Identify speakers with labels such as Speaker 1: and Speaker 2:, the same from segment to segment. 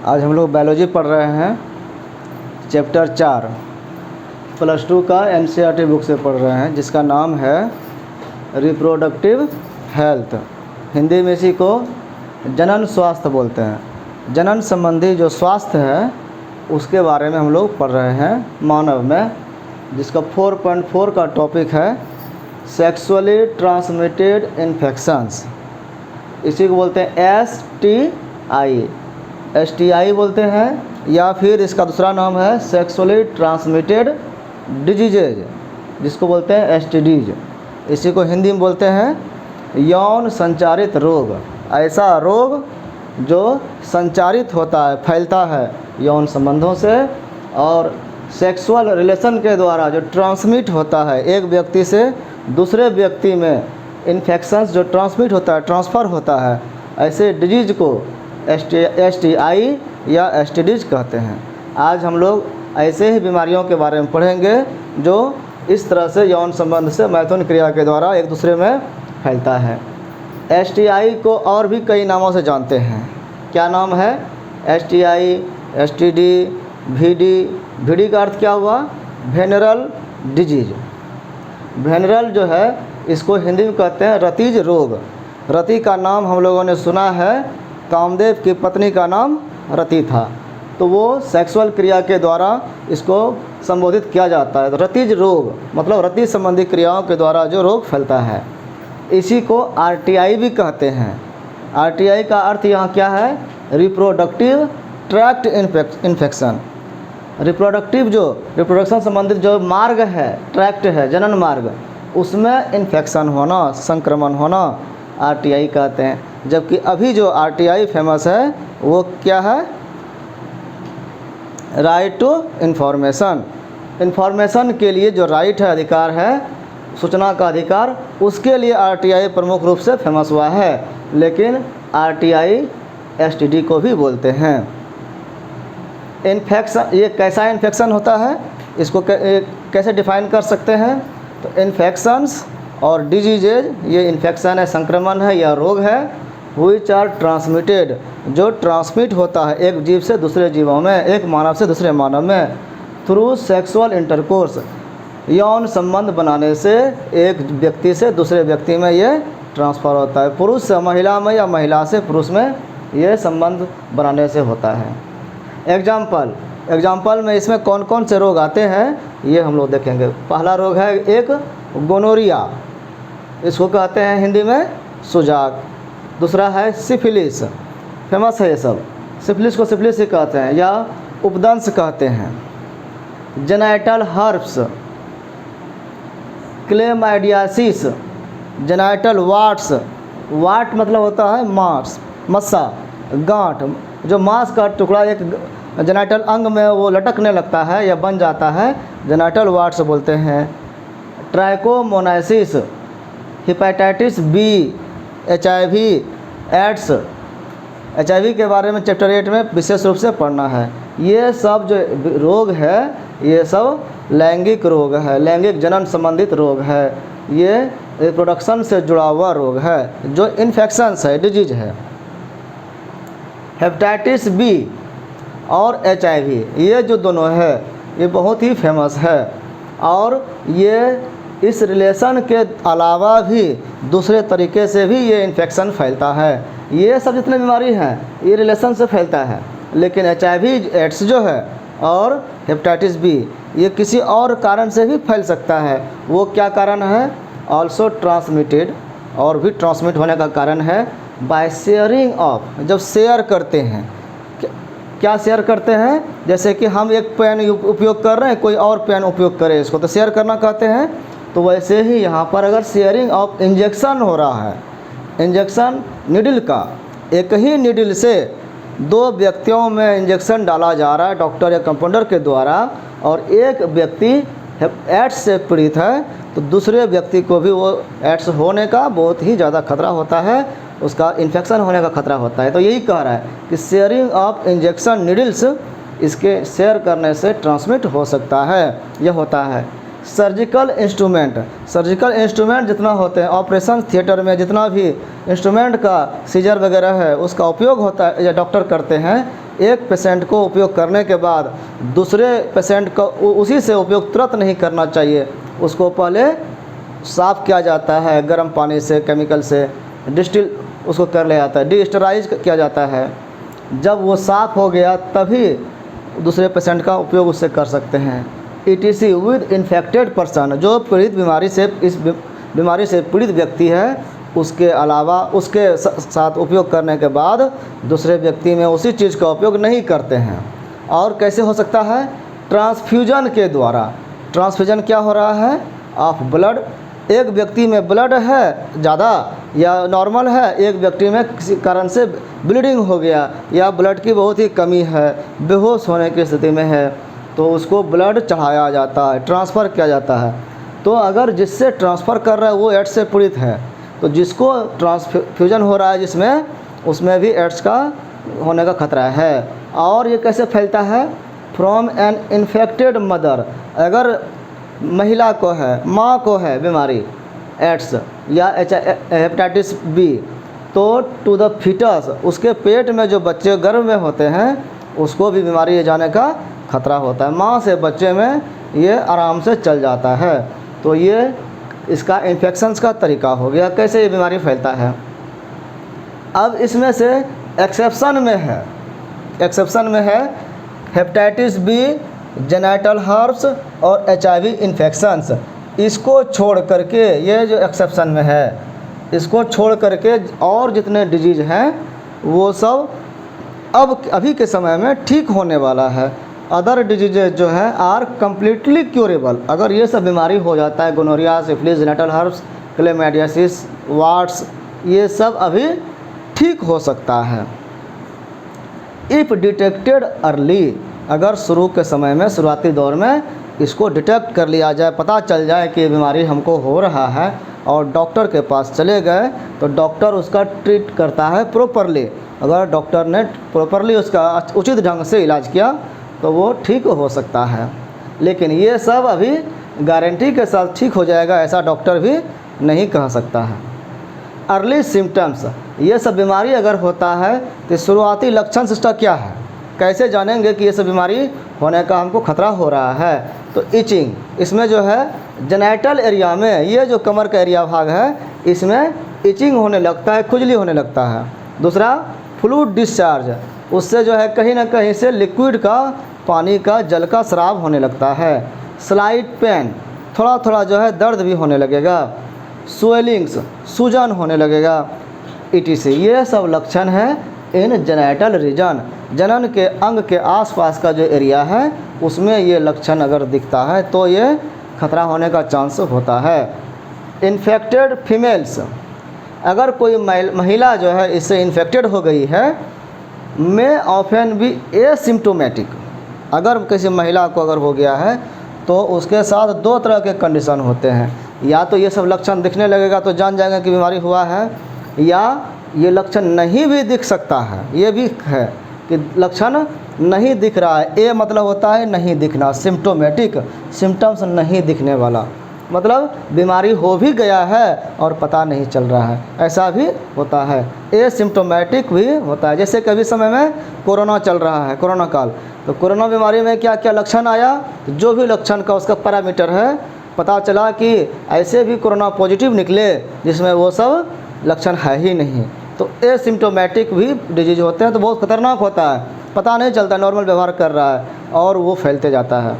Speaker 1: आज हम लोग बायोलॉजी पढ़ रहे हैं, चैप्टर 4 +2 का एनसीईआरटी बुक से पढ़ रहे हैं, जिसका नाम है रिप्रोडक्टिव हेल्थ। हिंदी में इसी को जनन स्वास्थ्य बोलते हैं। जनन संबंधी जो स्वास्थ्य है उसके बारे में हम लोग पढ़ रहे हैं मानव में, जिसका 4.4 का टॉपिक है सेक्सुअली ट्रांसमिटेड इन्फेक्शंस। इसी को बोलते हैं STI बोलते हैं, या फिर इसका दूसरा नाम है सेक्सुअली ट्रांसमिटेड डिजीजेज, जिसको बोलते हैं STDs। इसी को हिंदी में बोलते हैं यौन संचारित रोग। ऐसा रोग जो संचारित होता है, फैलता है यौन संबंधों से और सेक्सुअल रिलेशन के द्वारा जो ट्रांसमिट होता है एक व्यक्ति से दूसरे व्यक्ति में, इन्फेक्शंस जो ट्रांसमिट होता है, ट्रांसफ़र होता है, ऐसे डिजीज़ को STI या STDs कहते हैं। आज हम लोग ऐसे ही बीमारियों के बारे में पढ़ेंगे जो इस तरह से यौन संबंध से मैथुन क्रिया के द्वारा एक दूसरे में फैलता है। STI को और भी कई नामों से जानते हैं। क्या नाम है? STI, STD, VD का अर्थ क्या हुआ? Venereal disease. वेनरल जो है इसको हिंदी में कहते हैं रतिज रोग। रति का नाम हम लोगों ने सुना है, कामदेव की पत्नी का नाम रति था, तो वो सेक्सुअल क्रिया के द्वारा इसको संबोधित किया जाता है। रतिज रोग मतलब रति संबंधी क्रियाओं के द्वारा जो रोग फैलता है, इसी को RTI भी कहते हैं। RTI का अर्थ यहाँ क्या है? Reproductive tract infection. रिप्रोडक्शन संबंधित जो मार्ग है, ट्रैक्ट है, जनन मार्ग, उसमें इन्फेक्शन होना, संक्रमण होना RTI कहते हैं। जबकि अभी जो RTI फेमस है वो क्या है? Right to information. इन्फॉर्मेशन के लिए जो राइट है, अधिकार है, सूचना का अधिकार, उसके लिए RTI प्रमुख रूप से फेमस हुआ है। लेकिन RTI STD को भी बोलते हैं। इन्फेक्शन, ये कैसा इन्फेक्शन होता है, इसको कैसे डिफाइन कर सकते हैं? तो इन्फेक्शंस और डिजीजेज, ये इन्फेक्शन है, संक्रमण है या रोग है, व्हिच आर ट्रांसमिटेड, जो ट्रांसमिट होता है एक जीव से दूसरे जीवों में, एक मानव से दूसरे मानव में, थ्रू सेक्सुअल इंटरकोर्स, यौन संबंध बनाने से एक व्यक्ति से दूसरे व्यक्ति में ये ट्रांसफ़र होता है। पुरुष से महिला में या महिला से पुरुष में ये संबंध बनाने से होता है। एग्जाम्पल में इसमें कौन कौन से रोग आते हैं ये हम लोग देखेंगे। पहला रोग है एक गोनोरिया, इसको कहते हैं हिंदी में सुजाक। दूसरा है सिफिलिस, फेमस है ये सब। सिफिलिस को सिफिलिस ही कहते हैं या उपदंश कहते हैं। Genital herpes, chlamydiasis, genital warts, wart मतलब होता है मांस, मस्सा, गांठ, जो मांस का टुकड़ा एक जेनाइटल अंग में वो लटकने लगता है या बन जाता है, जेनाइटल वाट्स बोलते हैं। Trichomoniasis, hepatitis B, HIV, AIDS. HIV के बारे में चैप्टर 8 में विशेष रूप से पढ़ना है। ये सब जो रोग है ये सब लैंगिक रोग है, लैंगिक जनन संबंधित रोग है। ये रिप्रोडक्शन से जुड़ा हुआ रोग है जो इन्फेक्शंस है, डिजीज है। हेपेटाइटिस B और HIV, ये जो दोनों है ये बहुत ही फेमस है, और ये इस रिलेशन के अलावा भी दूसरे तरीके से भी ये इन्फेक्शन फैलता है। ये सब जितने बीमारी हैं ये रिलेशन से फैलता है, लेकिन HIV एड्स जो है और हेपेटाइटिस B ये किसी और कारण से भी फैल सकता है। वो क्या कारण है? ऑल्सो ट्रांसमिटेड, और भी ट्रांसमिट होने का कारण है बाय शेयरिंग ऑफ, जब शेयर करते हैं। क्या शेयर करते हैं? जैसे कि हम एक पेन उपयोग कर रहे हैं, कोई और पेन उपयोग करे, इसको तो शेयर करना कहते हैं। तो वैसे ही यहाँ पर अगर शेयरिंग ऑफ इंजेक्शन हो रहा है, इंजेक्शन निडल का, एक ही निडल से दो व्यक्तियों में इंजेक्शन डाला जा रहा है डॉक्टर या कंपाउंडर के द्वारा, और एक व्यक्ति एड्स से पीड़ित है तो दूसरे व्यक्ति को भी वो एड्स होने का बहुत ही ज़्यादा खतरा होता है, उसका इन्फेक्शन होने का खतरा होता है। तो यही कह रहा है कि शेयरिंग ऑफ इंजेक्शन निडल्स, इसके शेयर करने से ट्रांसमिट हो सकता है, यह होता है। सर्जिकल इंस्ट्रूमेंट जितना होते हैं ऑपरेशन थिएटर में, जितना भी इंस्ट्रूमेंट का सीजर वगैरह है उसका उपयोग होता है या डॉक्टर करते हैं, एक पेशेंट को उपयोग करने के बाद दूसरे पेशेंट को उसी से उपयोग तुरंत नहीं करना चाहिए, उसको पहले साफ़ किया जाता है गर्म पानी से, केमिकल से डिस्टिल उसको कर लिया जाता है, डीस्टराइज किया जाता है। जब वो साफ़ हो गया तभी दूसरे पेशेंट का उपयोग उससे कर सकते हैं। ETC विद इन्फेक्टेड पर्सन, जो पीड़ित बीमारी से, इस बीमारी से पीड़ित व्यक्ति है, उसके अलावा उसके साथ उपयोग करने के बाद दूसरे व्यक्ति में उसी चीज़ का उपयोग नहीं करते हैं। और कैसे हो सकता है? ट्रांसफ्यूजन के द्वारा। ट्रांसफ्यूजन क्या हो रहा है? ऑफ ब्लड, एक व्यक्ति में ब्लड है ज़्यादा या नॉर्मल है, एक व्यक्ति में किसी कारण से ब्लीडिंग हो गया या ब्लड की बहुत ही कमी है, बेहोश होने की स्थिति में है, तो उसको ब्लड चढ़ाया जाता है, ट्रांसफ़र किया जाता है। तो अगर जिससे ट्रांसफ़र कर रहा है वो एड्स से पीड़ित है, तो जिसको ट्रांसफ्यूजन हो रहा है जिसमें, उसमें भी एड्स का होने का खतरा है। और ये कैसे फैलता है? फ्रॉम एन इन्फेक्टेड मदर, अगर महिला को है, माँ को है बीमारी एड्स या हेपेटाइटिस बी, तो टू द फीटस, उसके पेट में जो बच्चे गर्भ में होते हैं उसको भी बीमारी जाने का खतरा होता है। माँ से बच्चे में ये आराम से चल जाता है। तो ये इसका इन्फेक्शंस का तरीका हो गया, कैसे ये बीमारी फैलता है। अब इसमें से एक्सेप्शन में है हेपेटाइटिस बी, जेनिटल हर्प्स और HIV इन्फेक्शंस। इसको छोड़ करके, ये जो एक्सेप्शन में है, इसको छोड़ करके और जितने डिजीज़ हैं वो सब अभी के समय में ठीक होने वाला है। अदर डिजीजेज जो हैं आर कम्प्लीटली क्यूरेबल। अगर ये सब बीमारी हो जाता है, gonorrhoea, syphilis, genital herpes, chlamydiasis, warts, ये सब अभी ठीक हो सकता है इफ़ डिटेक्टेड अर्ली। अगर शुरू के समय में, शुरुआती दौर में इसको डिटेक्ट कर लिया जाए, पता चल जाए कि ये बीमारी हमको हो रहा है और डॉक्टर के पास चले गए, तो डॉक्टर उसका ट्रीट करता है प्रॉपरली। अगर डॉक्टर ने प्रॉपरली उसका उचित ढंग से इलाज किया तो वो ठीक हो सकता है। लेकिन ये सब अभी गारंटी के साथ ठीक हो जाएगा ऐसा डॉक्टर भी नहीं कह सकता है। अर्ली सिम्टम्स, ये सब बीमारी अगर होता है तो शुरुआती लक्षण इसका क्या है, कैसे जानेंगे कि ये सब बीमारी होने का हमको खतरा हो रहा है? तो इचिंग, इसमें जो है जेनिटल एरिया में, ये जो कमर का एरिया भाग है, इसमें इचिंग होने लगता है, खुजली होने लगता है। दूसरा फ्लूइड डिस्चार्ज, उससे जो है कहीं ना कहीं से लिक्विड का, पानी का, जल का स्राव होने लगता है। स्लाइट पेन, थोड़ा थोड़ा जो है दर्द भी होने लगेगा। स्वेलिंग्स, सूजन होने लगेगा, ETC। ये सब लक्षण है इन जेनिटल रीजन, जनन के अंग के आसपास का जो एरिया है उसमें ये लक्षण अगर दिखता है तो ये खतरा होने का चांस होता है। इन्फेक्टेड फीमेल्स, अगर कोई महिला जो है इससे इन्फेक्टेड हो गई है, में ऑफन भी एसिम्टोमेटिक। अगर किसी महिला को अगर हो गया है तो उसके साथ दो तरह के कंडीशन होते हैं, या तो ये सब लक्षण दिखने लगेगा तो जान जाएगा कि बीमारी हुआ है, या ये लक्षण नहीं भी दिख सकता है। ये भी है कि लक्षण नहीं दिख रहा है, ए मतलब होता है नहीं दिखना, सिम्टोमेटिक, सिम्टम्स नहीं दिखने वाला, मतलब बीमारी हो भी गया है और पता नहीं चल रहा है, ऐसा भी होता है। एसिम्टोमेटिक भी होता है। जैसे कभी समय में कोरोना चल रहा है, कोरोना काल, तो कोरोना बीमारी में क्या क्या लक्षण आया, तो जो भी लक्षण का उसका पैरामीटर है, पता चला कि ऐसे भी कोरोना पॉजिटिव निकले जिसमें वो सब लक्षण है ही नहीं। तो एसिम्टोमेटिक भी डिजीज होते हैं, तो बहुत खतरनाक होता है, पता नहीं चलता, नॉर्मल व्यवहार कर रहा है और वो फैलते जाता है।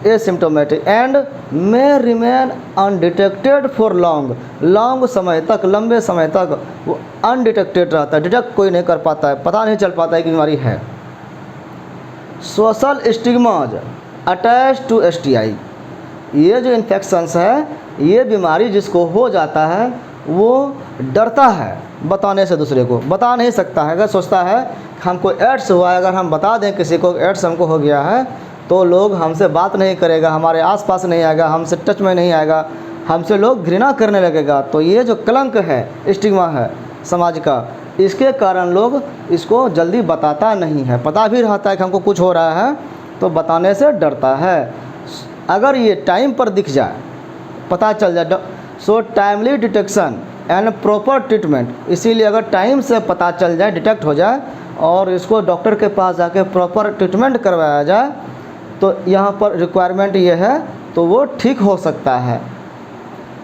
Speaker 1: Asymptomatic and may remain undetected for long समय तक, लंबे समय तक वो अनडिटेक्टेड रहता है, डिटेक्ट कोई नहीं कर पाता है, पता नहीं चल पाता है कि बीमारी है। Social stigmas attach to STI, ये जो इन्फेक्शंस है, ये बीमारी जिसको हो जाता है वो डरता है बताने से, दूसरे को बता नहीं सकता है। अगर सोचता है हमको एड्स हुआ है, अगर हम बता दें किसी को एड्स हमको हो गया है तो लोग हमसे बात नहीं करेगा, हमारे आसपास नहीं आएगा, हमसे टच में नहीं आएगा, हमसे लोग घृणा करने लगेगा। तो ये जो कलंक है, स्टिग्मा है समाज का, इसके कारण लोग इसको जल्दी बताता नहीं है। पता भी रहता है कि हमको कुछ हो रहा है तो बताने से डरता है। अगर ये टाइम पर दिख जाए, पता चल जाए, so timely detection and proper treatment, इसीलिए अगर टाइम से पता चल जाए, डिटेक्ट हो जाए और इसको डॉक्टर के पास जाके प्रॉपर ट्रीटमेंट करवाया जाए तो यहाँ पर रिक्वायरमेंट ये है तो वो ठीक हो सकता है।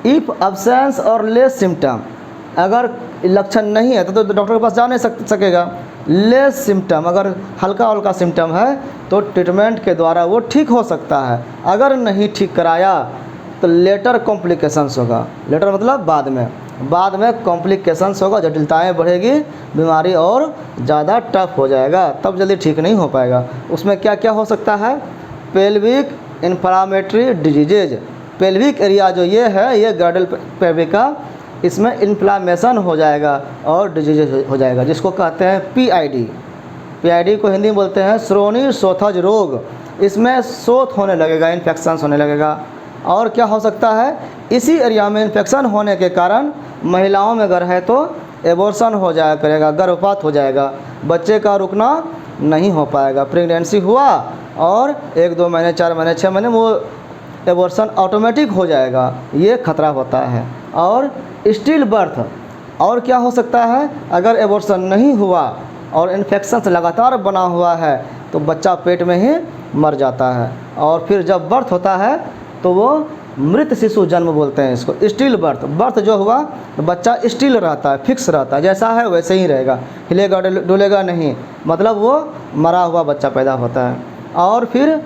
Speaker 1: इफ़ अब्सेंस और लेस सिम्टम, अगर लक्षण नहीं है तो डॉक्टर के पास जा नहीं सकेगा। लेस सिम्टम, अगर हल्का हल्का सिम्टम है तो ट्रीटमेंट के द्वारा वो ठीक हो सकता है। अगर नहीं ठीक कराया तो लेटर कॉम्प्लिकेशंस होगा। लेटर मतलब बाद में कॉम्प्लिकेशंस होगा, जटिलताएं बढ़ेगी, बीमारी और ज़्यादा टफ हो जाएगा, तब जल्दी ठीक नहीं हो पाएगा। उसमें क्या क्या हो सकता है? Pelvic inflammatory diseases, pelvic area जो ये है, ये गर्डल पेल्विक का, इसमें इन्फ्लामेशन हो जाएगा और डिजीज हो जाएगा, जिसको कहते हैं पीआईडी। पीआईडी को हिंदी में बोलते हैं श्रोणि सोथज रोग। इसमें शोथ होने लगेगा, इन्फेक्शन होने लगेगा। और क्या हो सकता है? इसी एरिया में इन्फेक्शन होने के कारण महिलाओं में अगर है तो एबॉर्शन हो जाया करेगा, गर्भपात हो जाएगा, बच्चे का रुकना नहीं हो पाएगा। प्रेगनेंसी हुआ और 1-2 महीने, 4 महीने, 6 महीने वो एबॉर्शन ऑटोमेटिक हो जाएगा, ये खतरा होता है। और स्टिल बर्थ, और क्या हो सकता है? अगर एबॉर्शन नहीं हुआ और इन्फेक्शन लगातार बना हुआ है तो बच्चा पेट में ही मर जाता है, और फिर जब बर्थ होता है तो वो मृत शिशु जन्म बोलते हैं इसको। स्टिल बर्थ, बर्थ जो हुआ तो बच्चा स्टिल रहता है, फिक्स रहता है, जैसा है वैसे ही रहेगा, हिलेगा डुलेगा नहीं, मतलब वो मरा हुआ बच्चा पैदा होता है। और फिर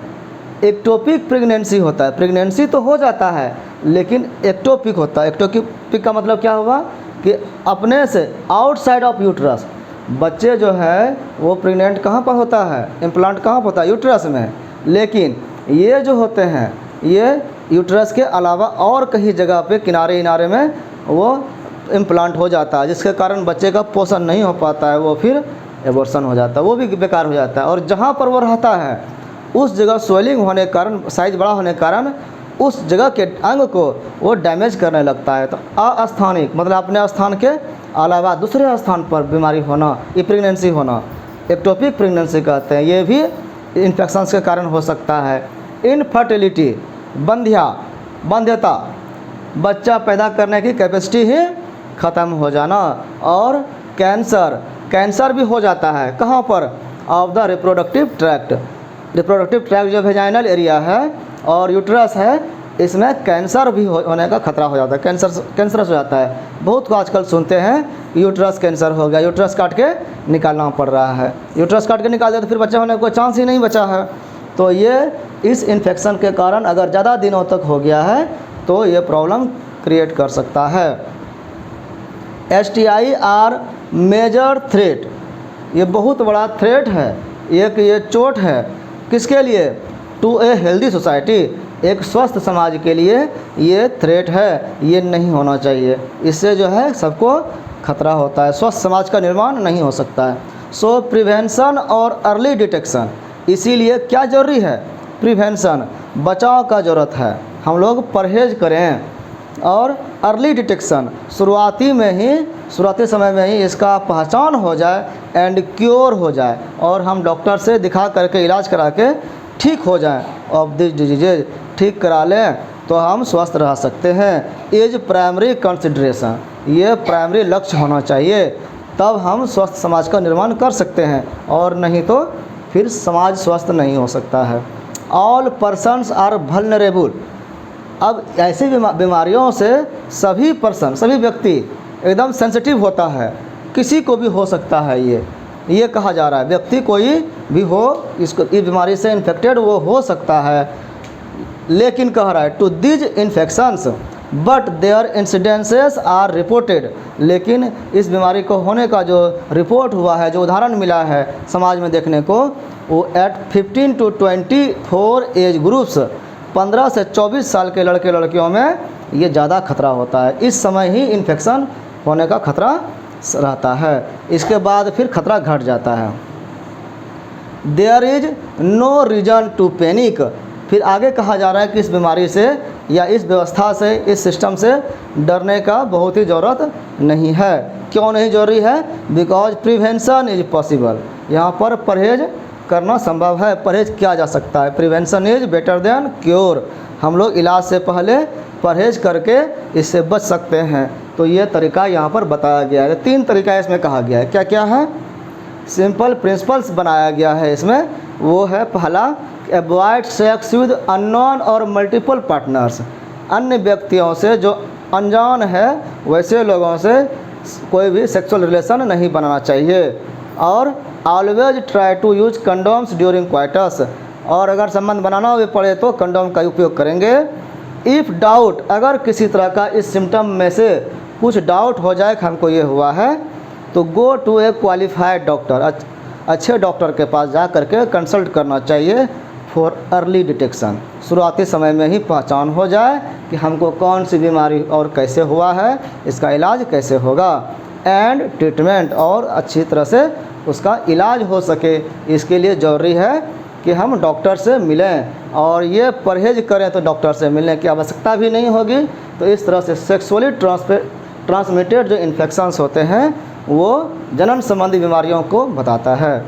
Speaker 1: एक्टोपिक प्रेगनेंसी होता है। प्रेगनेंसी तो हो जाता है लेकिन एक्टोपिक होता है। एक्टोपिक का मतलब क्या हुआ कि अपने से आउटसाइड ऑफ यूट्रस, बच्चे जो है वो प्रेग्नेंट कहाँ पर होता है? इम्प्लांट कहाँ पर होता है? यूट्रस में। लेकिन ये जो होते हैं ये यूट्रस के अलावा और कहीं जगह पे किनारे में वो इम्प्लांट हो जाता है, जिसके कारण बच्चे का पोषण नहीं हो पाता है, वो फिर एबॉर्शन हो जाता है, वो भी बेकार हो जाता है। और जहाँ पर वो रहता है उस जगह स्वेलिंग होने के कारण, साइज बड़ा होने के कारण उस जगह के अंग को वो डैमेज करने लगता है। तो अस्थानिक मतलब अपने स्थान के अलावा दूसरे स्थान पर बीमारी होना, ये प्रेगनेंसी होना एक्टोपिक प्रेगनेंसी कहते हैं। ये भी इन्फेक्शन के कारण हो सकता है। इनफर्टिलिटी, बंध्यता, बच्चा पैदा करने की कैपेसिटी ही ख़त्म हो जाना। और कैंसर भी हो जाता है। कहाँ पर? Of the reproductive tract. Reproductive tract जो वेजाइनल एरिया है और यूट्रस है, इसमें कैंसर भी होने का खतरा हो जाता है, कैंसरस हो जाता है। बहुत को आजकल सुनते हैं यूट्रस कैंसर हो गया, यूट्रस काट के निकालना पड़ रहा है। यूट्रस काट के निकाल दिया तो फिर बच्चा होने का कोई चांस ही नहीं बचा है। तो ये इस इन्फेक्शन के कारण अगर ज़्यादा दिनों तक हो गया है तो ये प्रॉब्लम क्रिएट कर सकता है। STI आर मेजर थ्रेट, ये बहुत बड़ा थ्रेट है, एक ये चोट है। किसके लिए? टू ए हेल्दी सोसाइटी, एक स्वस्थ समाज के लिए ये थ्रेट है, ये नहीं होना चाहिए। इससे जो है सबको खतरा होता है, स्वस्थ समाज का निर्माण नहीं हो सकता है। सो प्रिवेंशन और अर्ली डिटेक्शन, इसीलिए क्या ज़रूरी है? प्रिवेंशन, बचाव का ज़रूरत है, हम लोग परहेज करें। और अर्ली डिटेक्शन, शुरुआती समय में ही इसका पहचान हो जाए एंड क्योर हो जाए और हम डॉक्टर से दिखा करके इलाज करा के ठीक हो जाएं ऑफ दिस डिजीजेज, ठीक करा लें तो हम स्वस्थ रह सकते हैं। एज प्राइमरी कंसिडरेशन, ये प्राइमरी लक्ष्य होना चाहिए, तब हम स्वस्थ समाज का निर्माण कर सकते हैं, और नहीं तो फिर समाज स्वस्थ नहीं हो सकता है। ऑल पर्सन्स आर वल्नरेबल, अब ऐसी बीमारियों से सभी व्यक्ति एकदम सेंसिटिव होता है, किसी को भी हो सकता है। ये कहा जा रहा है व्यक्ति कोई भी हो इसको, इस बीमारी से इन्फेक्टेड वो हो सकता है। लेकिन कह रहा है to these infections but their incidences are reported, लेकिन इस बीमारी को होने का जो रिपोर्ट हुआ है, जो उदाहरण मिला है समाज में देखने को, वो एट 15 to 24 एज ग्रुप्स, 15 से 24 साल के लड़के लड़कियों में ये ज़्यादा खतरा होता है। इस समय ही इन्फेक्शन होने का खतरा रहता है, इसके बाद फिर खतरा घट जाता है। There is no reason to panic, फिर आगे कहा जा रहा है कि इस बीमारी से या इस व्यवस्था से, इस सिस्टम से डरने का बहुत ही ज़रूरत नहीं है। क्यों नहीं ज़रूरी है? बिकॉज प्रिवेंशन इज पॉसिबल, यहाँ पर परहेज करना संभव है, परहेज किया जा सकता है। Prevention is better than cure, हम लोग इलाज से पहले परहेज करके इससे बच सकते हैं। तो ये तरीका यहाँ पर बताया गया है। 3 तरीका इसमें कहा गया है। क्या क्या है? सिंपल प्रिंसिपल्स बनाया गया है इसमें, वो है पहला, अवॉइड सेक्स विद अननोन और मल्टीपल पार्टनर्स। अन्य व्यक्तियों से जो अनजान है वैसे लोगों से कोई भी सेक्सुअल रिलेशन नहीं बनाना चाहिए। और always try to use condoms during coitus, और अगर संबंध बनाना भी पड़े तो कंडोम का उपयोग करेंगे। इफ़ डाउट, अगर किसी तरह का इस सिम्टम में से कुछ डाउट हो जाए कि हमको ये हुआ है, तो go to a qualified doctor, अच्छे डॉक्टर के पास जा करके कंसल्ट करना चाहिए फॉर अर्ली डिटेक्शन। शुरुआती समय में ही पहचान हो जाए कि हमको कौन सी बीमारी और कैसे हुआ है, इसका इलाज कैसे होगा, एंड ट्रीटमेंट, और अच्छी तरह से उसका इलाज हो सके। इसके लिए ज़रूरी है कि हम डॉक्टर से मिलें, और ये परहेज करें तो डॉक्टर से मिलने की आवश्यकता भी नहीं होगी। तो इस तरह से सेक्सुअली ट्रांसमिटेड जो इन्फेक्शंस होते हैं वो जनन संबंधी बीमारियों को बताता है।